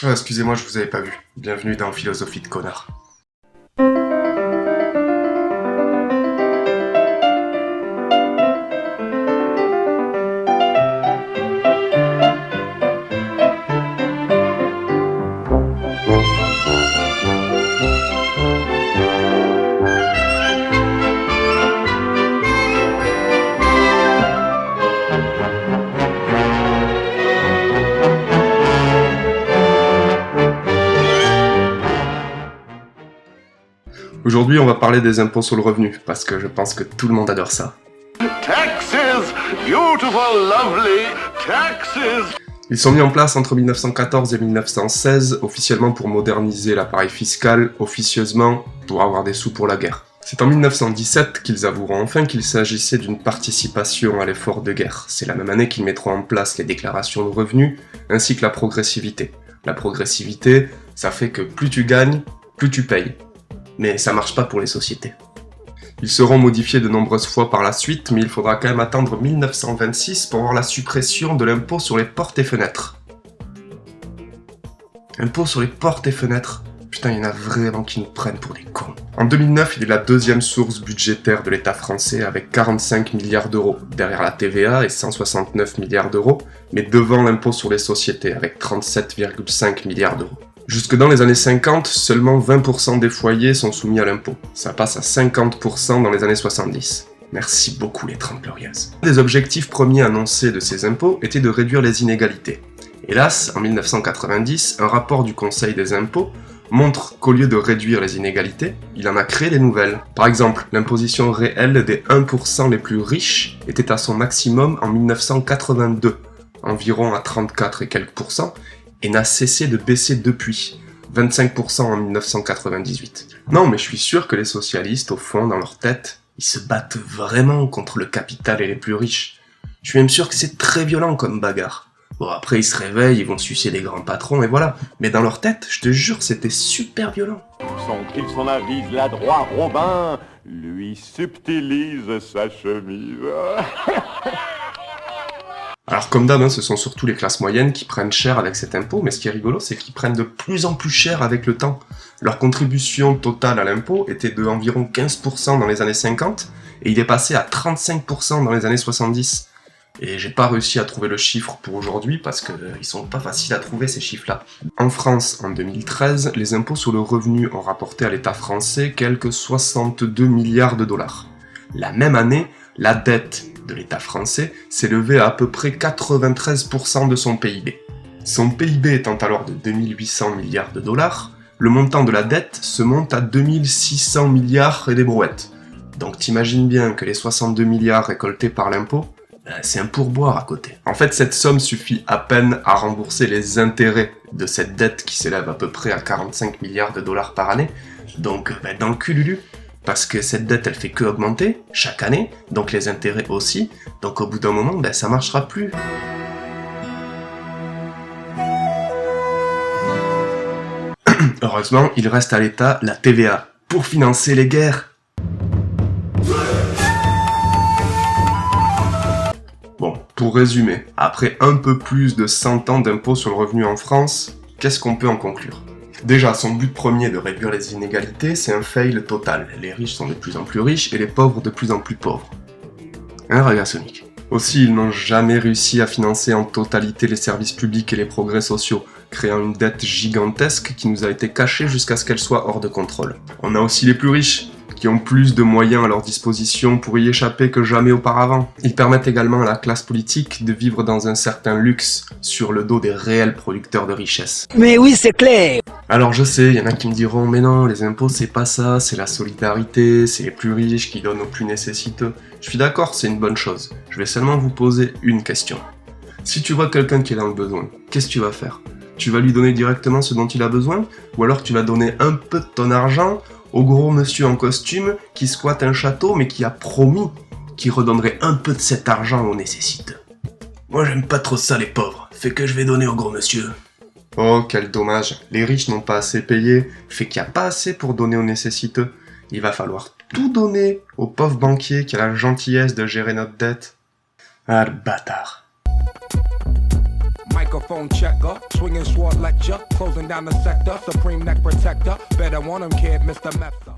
Ah, excusez-moi, je vous avais pas vu. Bienvenue dans Philosophie de connard. Aujourd'hui, on va parler des impôts sur le revenu, parce que je pense que tout le monde adore ça. Taxes! Beautiful, lovely taxes! Ils sont mis en place entre 1914 et 1916, officiellement pour moderniser l'appareil fiscal, officieusement pour avoir des sous pour la guerre. C'est en 1917 qu'ils avoueront enfin qu'il s'agissait d'une participation à l'effort de guerre. C'est la même année qu'ils mettront en place les déclarations de revenus, ainsi que la progressivité. La progressivité, ça fait que plus tu gagnes, plus tu payes. Mais ça marche pas pour les sociétés. Ils seront modifiés de nombreuses fois par la suite, mais il faudra quand même attendre 1926 pour voir la suppression de l'impôt sur les portes et fenêtres. Impôt sur les portes et fenêtres. Putain, il y en a vraiment qui nous prennent pour des cons. En 2009, il est la deuxième source budgétaire de l'État français avec 45 milliards d'euros, derrière la TVA et 169 milliards d'euros, mais devant l'impôt sur les sociétés avec 37,5 milliards d'euros. Jusque dans les années 50, seulement 20% des foyers sont soumis à l'impôt. Ça passe à 50% dans les années 70. Merci beaucoup les 30 glorieuses. Un des objectifs premiers annoncés de ces impôts était de réduire les inégalités. Hélas, en 1990, un rapport du Conseil des impôts montre qu'au lieu de réduire les inégalités, il en a créé des nouvelles. Par exemple, l'imposition réelle des 1% les plus riches était à son maximum en 1982, environ à 34 et quelques pourcents, et n'a cessé de baisser depuis, 25% en 1998. Non, mais je suis sûr que les socialistes, au fond, dans leur tête, ils se battent vraiment contre le capital et les plus riches. Je suis même sûr que c'est très violent comme bagarre. Bon, après ils se réveillent, ils vont sucer des grands patrons, et voilà. Mais dans leur tête, je te jure, c'était super violent. Qu'il s'en avise, l'adroit Robin lui subtilise sa chemise. Alors comme d'hab, ce sont surtout les classes moyennes qui prennent cher avec cet impôt, mais ce qui est rigolo, c'est qu'ils prennent de plus en plus cher avec le temps. Leur contribution totale à l'impôt était de environ 15% dans les années 50, et il est passé à 35% dans les années 70. Et j'ai pas réussi à trouver le chiffre pour aujourd'hui, parce qu'ils sont pas faciles à trouver ces chiffres-là. En France, en 2013, les impôts sur le revenu ont rapporté à l'État français quelques 62 milliards de dollars. La même année, la dette de l'État français s'est levé à peu près 93% de son PIB. Son PIB étant alors de 2800 milliards de dollars, le montant de la dette se monte à 2600 milliards et des brouettes. Donc t'imagines bien que les 62 milliards récoltés par l'impôt, c'est un pourboire à côté. En fait, cette somme suffit à peine à rembourser les intérêts de cette dette qui s'élève à peu près à 45 milliards de dollars par année. Donc, dans le cul Lulu. Parce que cette dette, elle fait que augmenter chaque année, donc les intérêts aussi, donc au bout d'un moment, ça marchera plus. Heureusement, il reste à l'État la TVA, pour financer les guerres. Bon, pour résumer, après un peu plus de 100 ans d'impôt sur le revenu en France, qu'est-ce qu'on peut en conclure ? Déjà, son but premier de réduire les inégalités, c'est un fail total. Les riches sont de plus en plus riches et les pauvres de plus en plus pauvres. Hein, regarde Sonic. Aussi, ils n'ont jamais réussi à financer en totalité les services publics et les progrès sociaux, créant une dette gigantesque qui nous a été cachée jusqu'à ce qu'elle soit hors de contrôle. On a aussi les plus riches, qui ont plus de moyens à leur disposition pour y échapper que jamais auparavant. Ils permettent également à la classe politique de vivre dans un certain luxe sur le dos des réels producteurs de richesse. Mais oui, c'est clair! Alors je sais, il y en a qui me diront « Mais non, les impôts c'est pas ça, c'est la solidarité, c'est les plus riches qui donnent aux plus nécessiteux. » Je suis d'accord, c'est une bonne chose. Je vais seulement vous poser une question. Si tu vois quelqu'un qui est dans le besoin, qu'est-ce que tu vas faire ? Tu vas lui donner directement ce dont il a besoin ? Ou alors tu vas donner un peu de ton argent au gros monsieur en costume qui squatte un château mais qui a promis qu'il redonnerait un peu de cet argent aux nécessiteux. Moi j'aime pas trop ça les pauvres, fait que je vais donner au gros monsieur. Oh quel dommage, les riches n'ont pas assez payé, fait qu'il n'y a pas assez pour donner aux nécessiteux. Il va falloir tout donner au pauvre banquier qui a la gentillesse de gérer notre dette. Ah le bâtard. microphone checker, swinging sword lecture, closing down the sector, supreme neck protector. Better want him, kid, Mr. Mepsa.